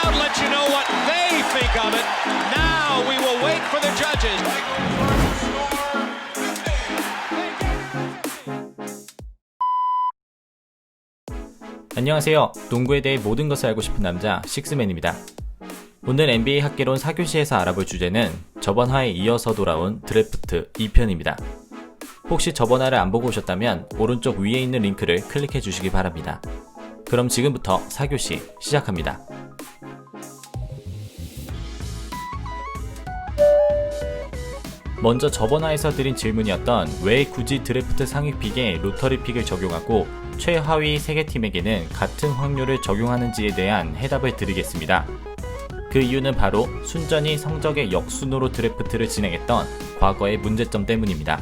crowd let you know what they think of it. Now we will wait for the judges. 안녕하세요. 농구에 대해 모든 것을 알고 싶은 남자 식스맨입니다. 오늘 NBA 학개론 4교시에서 알아볼 주제는 저번 화에 이어서 돌아온 드래프트 2편입니다. 혹시 저번 화를 안 보고 오셨다면 오른쪽 위에 있는 링크를 클릭해 주시기 바랍니다. 그럼 지금부터 4교시 시작합니다. 먼저 저번 화에서 드린 질문이었던 왜 굳이 드래프트 상위 픽에 로터리 픽을 적용하고 최하위 3개 팀에게는 같은 확률을 적용하는지에 대한 해답을 드리겠습니다. 그 이유는 바로 순전히 성적의 역순으로 드래프트를 진행했던 과거의 문제점 때문입니다.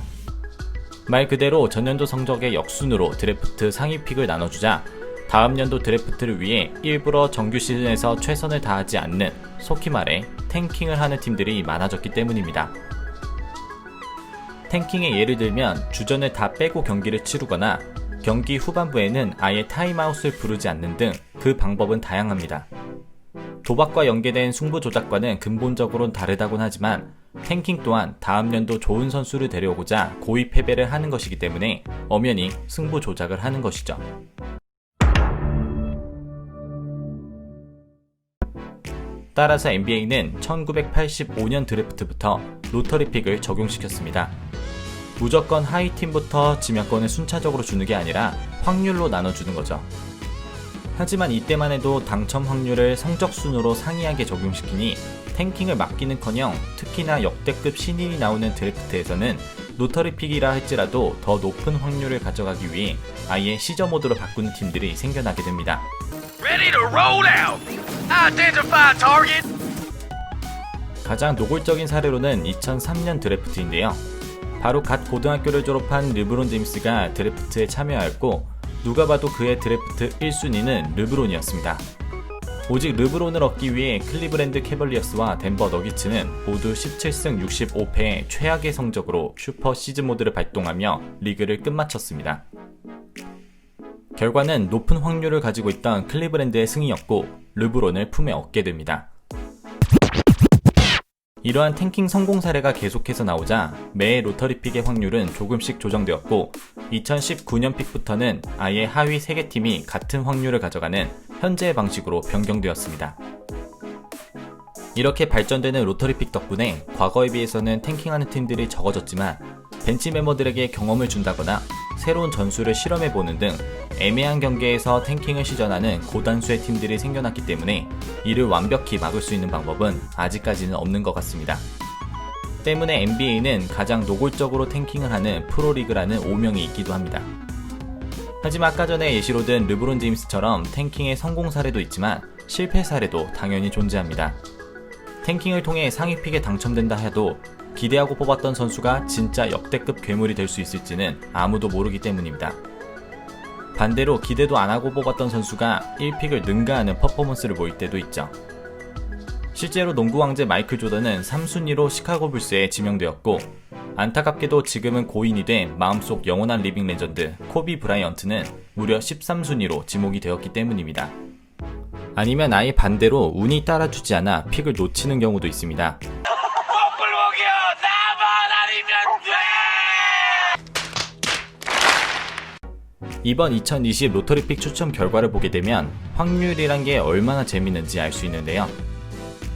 말 그대로 전년도 성적의 역순으로 드래프트 상위 픽을 나눠주자 다음 연도 드래프트를 위해 일부러 정규 시즌에서 최선을 다하지 않는, 속히 말해 탱킹을 하는 팀들이 많아졌기 때문입니다. 탱킹의 예를 들면 주전을 다 빼고 경기를 치르거나 경기 후반부에는 아예 타임아웃을 부르지 않는 등 그 방법은 다양합니다. 도박과 연계된 승부 조작과는 근본적으로는 다르다곤 하지만 탱킹 또한 다음 연도 좋은 선수를 데려오고자 고의 패배를 하는 것이기 때문에 엄연히 승부 조작을 하는 것이죠. 따라서 NBA는 1985년 드래프트부터 로터리 픽을 적용시켰습니다. 무조건 하위 팀부터 지명권을 순차적으로 주는 게 아니라 확률로 나눠주는 거죠. 하지만 이때만 해도 당첨 확률을 성적 순으로 상이하게 적용시키니 탱킹을 막기는커녕 특히나 역대급 신인이 나오는 드래프트에서는 로터리 픽이라 할지라도 더 높은 확률을 가져가기 위해 아예 시저 모드로 바꾸는 팀들이 생겨나게 됩니다. Ready to roll out. Identify target. 가장 노골적인 사례로는 2003년 드래프트인데요. 바로 갓 고등학교를 졸업한 르브론 제임스가 드래프트에 참여하였고 누가 봐도 그의 드래프트 1순위는 르브론이었습니다. 오직 르브론을 얻기 위해 클리브랜드 캐벌리어스와 덴버 너기츠는 모두 17승 65패의 최악의 성적으로 슈퍼 시즌 모드를 발동하며 리그를 끝마쳤습니다. 결과는 높은 확률을 가지고 있던 클리브랜드의 승이었고 르브론을 품에 얻게 됩니다. 이러한 탱킹 성공 사례가 계속해서 나오자 매 로터리 픽의 확률은 조금씩 조정되었고 2019년 픽부터는 아예 하위 3개 팀이 같은 확률을 가져가는 현재의 방식으로 변경되었습니다. 이렇게 발전되는 로터리 픽 덕분에 과거에 비해서는 탱킹하는 팀들이 적어졌지만 벤치 멤버들에게 경험을 준다거나 새로운 전술을 실험해보는 등 애매한 경기에서 탱킹을 시전하는 고단수의 팀들이 생겨났기 때문에 이를 완벽히 막을 수 있는 방법은 아직까지는 없는 것 같습니다. 때문에 NBA는 가장 노골적으로 탱킹을 하는 프로리그라는 오명이 있기도 합니다. 하지만 아까 전에 예시로 든 르브론 제임스처럼 탱킹의 성공 사례도 있지만 실패 사례도 당연히 존재합니다. 탱킹을 통해 상위 픽에 당첨된다 해도 기대하고 뽑았던 선수가 진짜 역대급 괴물이 될 수 있을지는 아무도 모르기 때문입니다. 반대로 기대도 안하고 뽑았던 선수가 1픽을 능가하는 퍼포먼스를 보일 때도 있죠. 실제로 농구 왕제 마이클 조던은 3순위로 시카고 불스에 지명되었고 안타깝게도 지금은 고인이 된 마음속 영원한 리빙 레전드 코비 브라이언트는 무려 13순위로 지목이 되었기 때문입니다. 아니면 아예 반대로 운이 따라주지 않아 픽을 놓치는 경우도 있습니다. 이번 2020 로터리 픽 추첨 결과를 보게 되면 확률이란 게 얼마나 재밌는지 알 수 있는데요.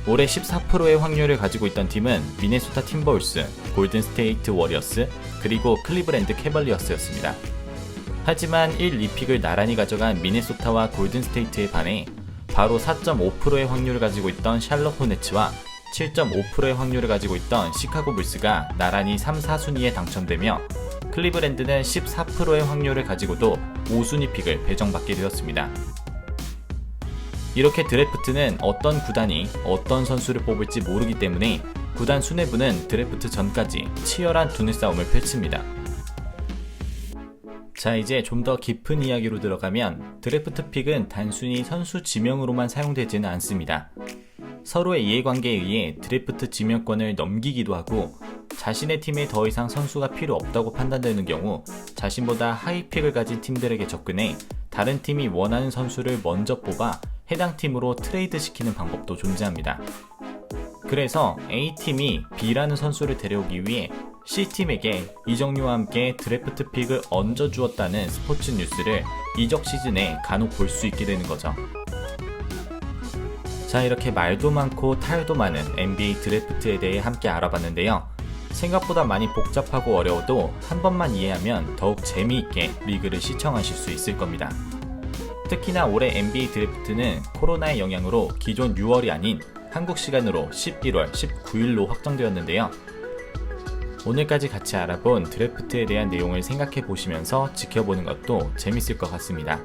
올해 14%의 확률을 가지고 있던 팀은 미네소타 팀버울스, 골든 스테이트 워리어스, 그리고 클리브랜드 캐벌리어스였습니다. 하지만 1, 2픽을 나란히 가져간 미네소타와 골든 스테이트에 반해 바로 4.5%의 확률을 가지고 있던 샬럿 호네츠와 7.5%의 확률을 가지고 있던 시카고 불스가 나란히 3, 4순위에 당첨되며 클리브랜드는 14%의 확률을 가지고도 5순위 픽을 배정받게 되었습니다. 이렇게 드래프트는 어떤 구단이 어떤 선수를 뽑을지 모르기 때문에 구단 수뇌부는 드래프트 전까지 치열한 두뇌 싸움을 펼칩니다. 자, 이제 좀 더 깊은 이야기로 들어가면 드래프트 픽은 단순히 선수 지명으로만 사용되지는 않습니다. 서로의 이해관계에 의해 드래프트 지명권을 넘기기도 하고 자신의 팀에 더 이상 선수가 필요 없다고 판단되는 경우 자신보다 하이 픽을 가진 팀들에게 접근해 다른 팀이 원하는 선수를 먼저 뽑아 해당 팀으로 트레이드 시키는 방법도 존재합니다. 그래서 A팀이 B라는 선수를 데려오기 위해 C팀에게 이적료와 함께 드래프트 픽을 얹어주었다는 스포츠 뉴스를 이적 시즌에 간혹 볼 수 있게 되는 거죠. 자, 이렇게 말도 많고 탈도 많은 NBA 드래프트에 대해 함께 알아봤는데요. 생각보다 많이 복잡하고 어려워도 한 번만 이해하면 더욱 재미있게 리그를 시청하실 수 있을 겁니다. 특히나 올해 NBA 드래프트는 코로나의 영향으로 기존 6월이 아닌 한국 시간으로 11월 19일로 확정되었는데요. 오늘까지 같이 알아본 드래프트에 대한 내용을 생각해 보시면서 지켜보는 것도 재밌을 것 같습니다.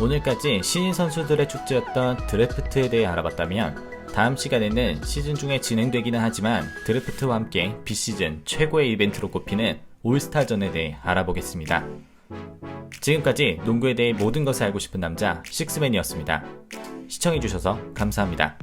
오늘까지 신인 선수들의 축제였던 드래프트에 대해 알아봤다면 다음 시간에는 시즌 중에 진행되기는 하지만 드래프트와 함께 비시즌 최고의 이벤트로 꼽히는 올스타전에 대해 알아보겠습니다. 지금까지 농구에 대해 모든 것을 알고 싶은 남자 식스맨이었습니다. 시청해주셔서 감사합니다.